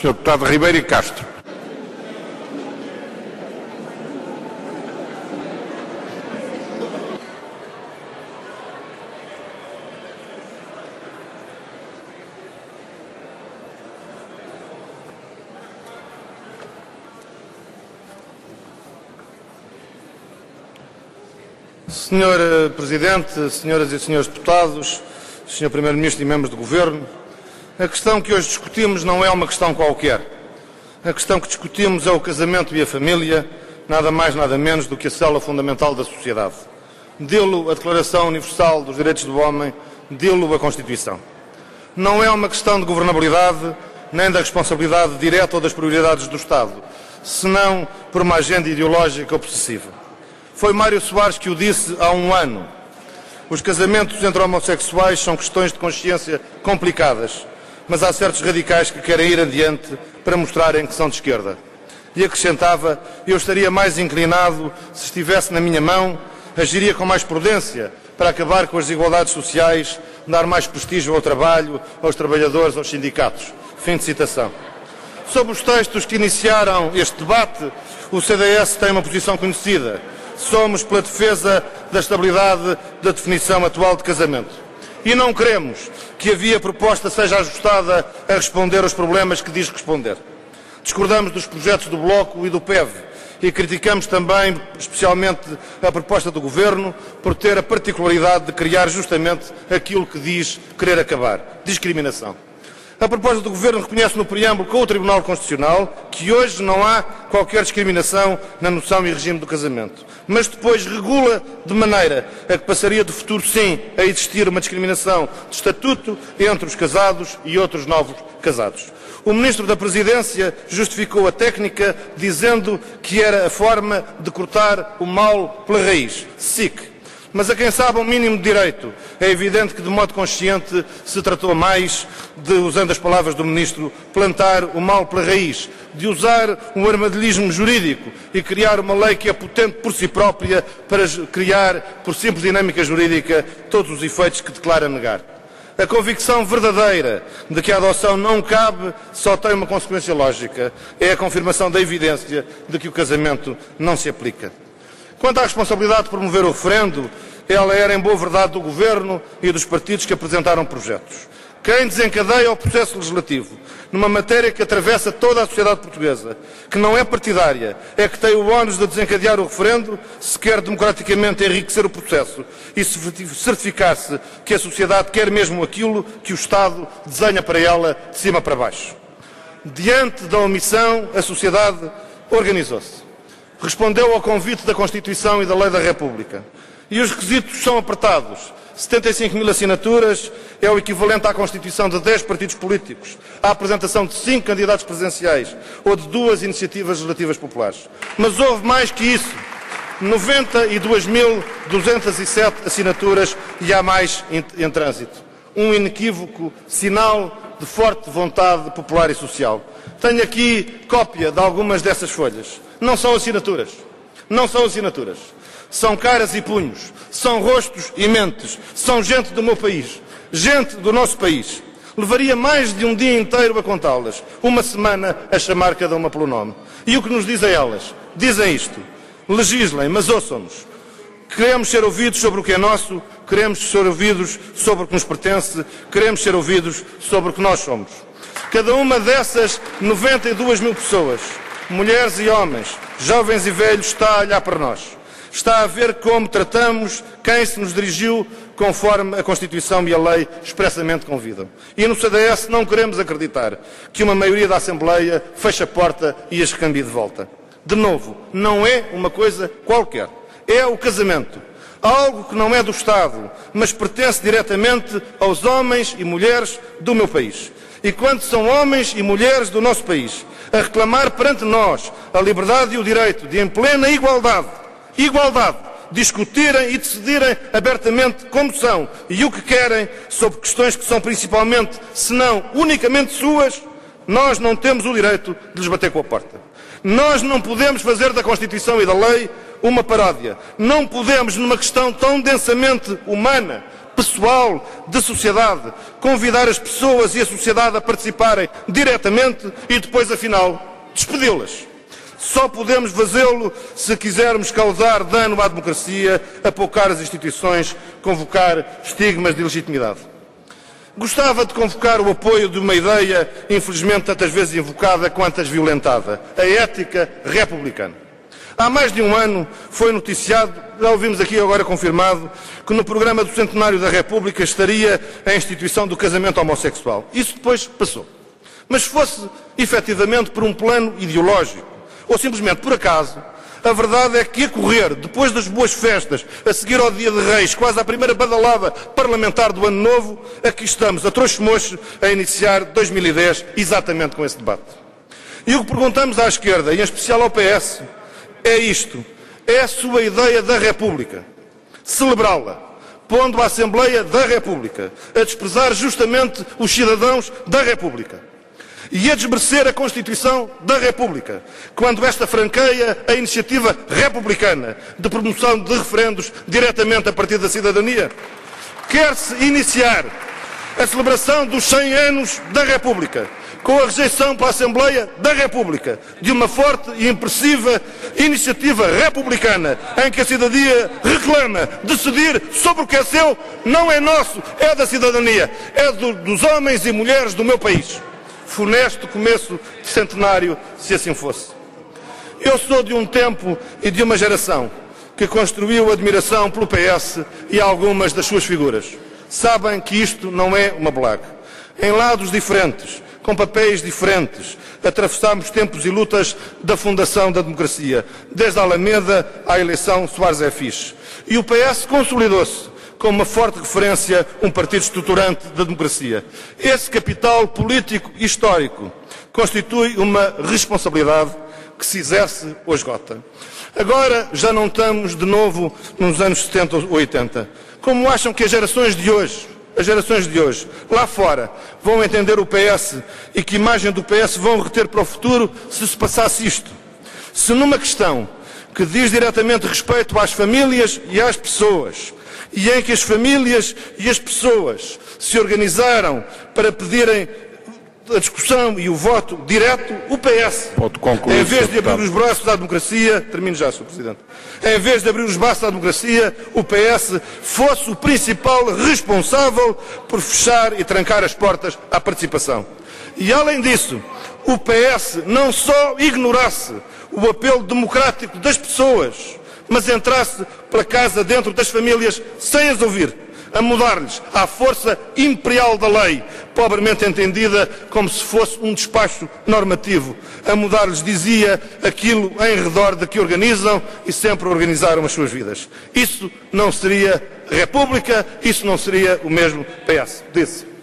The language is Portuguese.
Sr. Deputado Ribeiro e Castro. Senhor Presidente, senhoras e senhores deputados, Sr. Primeiro-Ministro e membros do Governo, a questão que hoje discutimos não é uma questão qualquer. A questão que discutimos é o casamento e a família, nada mais nada menos do que a célula fundamental da sociedade. Dê-lo a Declaração Universal dos Direitos do Homem, dê-lo a Constituição. Não é uma questão de governabilidade, nem da responsabilidade direta ou das prioridades do Estado, senão por uma agenda ideológica obsessiva. Foi Mário Soares que o disse há um ano. Os casamentos entre homossexuais são questões de consciência complicadas, mas há certos radicais que querem ir adiante para mostrarem que são de esquerda. E acrescentava, eu estaria mais inclinado, se estivesse na minha mão, agiria com mais prudência para acabar com as desigualdades sociais, dar mais prestígio ao trabalho, aos trabalhadores, aos sindicatos. Fim de citação. Sobre os textos que iniciaram este debate, o CDS tem uma posição conhecida. Somos pela defesa da estabilidade da definição atual de casamento. E não queremos que a via proposta seja ajustada a responder aos problemas que diz responder. Discordamos dos projetos do Bloco e do PEV e criticamos também, especialmente, a proposta do Governo por ter a particularidade de criar justamente aquilo que diz querer acabar: discriminação. A proposta do Governo reconhece no preâmbulo com o Tribunal Constitucional que hoje não há qualquer discriminação na noção e regime do casamento, mas depois regula de maneira a que passaria do futuro, sim, a existir uma discriminação de estatuto entre os casados e outros novos casados. O Ministro da Presidência justificou a técnica dizendo que era a forma de cortar o mal pela raiz, SIC. Mas a quem sabe um mínimo de direito, é evidente que de modo consciente se tratou mais de, usando as palavras do Ministro, plantar o mal pela raiz, de usar um armadilhismo jurídico e criar uma lei que é potente por si própria para criar, por simples dinâmica jurídica, todos os efeitos que declara negar. A convicção verdadeira de que a adoção não cabe só tem uma consequência lógica, é a confirmação da evidência de que o casamento não se aplica. Quanto à responsabilidade de promover o referendo, ela era em boa verdade do Governo e dos partidos que apresentaram projetos. Quem desencadeia o processo legislativo numa matéria que atravessa toda a sociedade portuguesa, que não é partidária, é que tem o ónus de desencadear o referendo, se quer democraticamente enriquecer o processo e certificar-se que a sociedade quer mesmo aquilo que o Estado desenha para ela de cima para baixo. Diante da omissão, a sociedade organizou-se. Respondeu ao convite da Constituição e da Lei da República. E os requisitos são apertados. 75 mil assinaturas é o equivalente à constituição de 10 partidos políticos, à apresentação de 5 candidatos presidenciais ou de 2 iniciativas legislativas populares. Mas houve mais que isso. 92.207 assinaturas e há mais em trânsito. Um inequívoco sinal de forte vontade popular e social. Tenho aqui cópia de algumas dessas folhas. Não são assinaturas. Não são assinaturas. São caras e punhos. São rostos e mentes. São gente do meu país. Gente do nosso país. Levaria mais de um dia inteiro a contá-las. Uma semana a chamar cada uma pelo nome. E o que nos dizem elas? Dizem isto. Legislem, mas ouçam-nos. Queremos ser ouvidos sobre o que é nosso. Queremos ser ouvidos sobre o que nos pertence. Queremos ser ouvidos sobre o que nós somos. Cada uma dessas 92 mil pessoas, mulheres e homens, jovens e velhos, está a olhar para nós. Está a ver como tratamos quem se nos dirigiu conforme a Constituição e a lei expressamente convidam. E no CDS não queremos acreditar que uma maioria da Assembleia feche a porta e as recambie de volta. De novo, não é uma coisa qualquer. É o casamento. Algo que não é do Estado, mas pertence diretamente aos homens e mulheres do meu país. E quando são homens e mulheres do nosso país a reclamar perante nós a liberdade e o direito de, em plena igualdade, discutirem e decidirem abertamente como são e o que querem sobre questões que são principalmente, se não unicamente suas, nós não temos o direito de lhes bater com a porta. Nós não podemos fazer da Constituição e da lei uma paródia. Não podemos, numa questão tão densamente humana, pessoal, da sociedade, convidar as pessoas e a sociedade a participarem diretamente e depois, afinal, despedi-las. Só podemos fazê-lo se quisermos causar dano à democracia, apocar as instituições, convocar estigmas de ilegitimidade. Gostava de convocar o apoio de uma ideia, infelizmente tantas vezes invocada quantas violentada, a ética republicana. Há mais de um ano foi noticiado, já ouvimos aqui agora confirmado, que no programa do Centenário da República estaria a instituição do casamento homossexual. Isso depois passou. Mas fosse efetivamente por um plano ideológico, ou simplesmente por acaso, a verdade é que a correr, depois das boas festas, a seguir ao Dia de Reis, quase à primeira badalada parlamentar do Ano Novo, aqui estamos, a trouxe-moche, a iniciar 2010 exatamente com esse debate. E o que perguntamos à esquerda, e em especial ao PS, é isto: é a sua ideia da República celebrá-la, pondo a Assembleia da República a desprezar justamente os cidadãos da República e a desmerecer a Constituição da República, quando esta franqueia a iniciativa republicana de promoção de referendos diretamente a partir da cidadania? Quer-se iniciar a celebração dos 100 anos da República com a rejeição pela Assembleia da República de uma forte e impressiva iniciativa republicana em que a cidadania reclama decidir sobre o que é seu, não é nosso, é da cidadania, é dos homens e mulheres do meu país. Funesto começo de centenário, se assim fosse. Eu sou de um tempo e de uma geração que construiu admiração pelo PS e algumas das suas figuras. Sabem que isto não é uma blague. Em lados diferentes, com papéis diferentes, atravessámos tempos e lutas da fundação da democracia, desde a Alameda à eleição Soares é Fixe. E o PS consolidou-se como uma forte referência, um partido estruturante da democracia. Esse capital político e histórico constitui uma responsabilidade que se exerce ou esgota. Agora já não estamos de novo nos anos 70 ou 80. Como acham que as gerações de hoje, lá fora, vão entender o PS e que imagem do PS vão reter para o futuro se se passasse isto? Se numa questão que diz diretamente respeito às famílias e às pessoas, e em que as famílias e as pessoas se organizaram para pedirem a discussão e o voto direto, o PS, em vez de abrir os braços à democracia, termino já, Sr. Presidente, em vez de abrir os braços à democracia, o PS fosse o principal responsável por fechar e trancar as portas à participação. E além disso, o PS não só ignorasse o apelo democrático das pessoas, mas entrasse pela casa dentro das famílias sem as ouvir, a mudar-lhes à força imperial da lei, pobremente entendida como se fosse um despacho normativo. A mudar-lhes, dizia, aquilo em redor de que organizam e sempre organizaram as suas vidas. Isso não seria República, isso não seria o mesmo PS. Disse.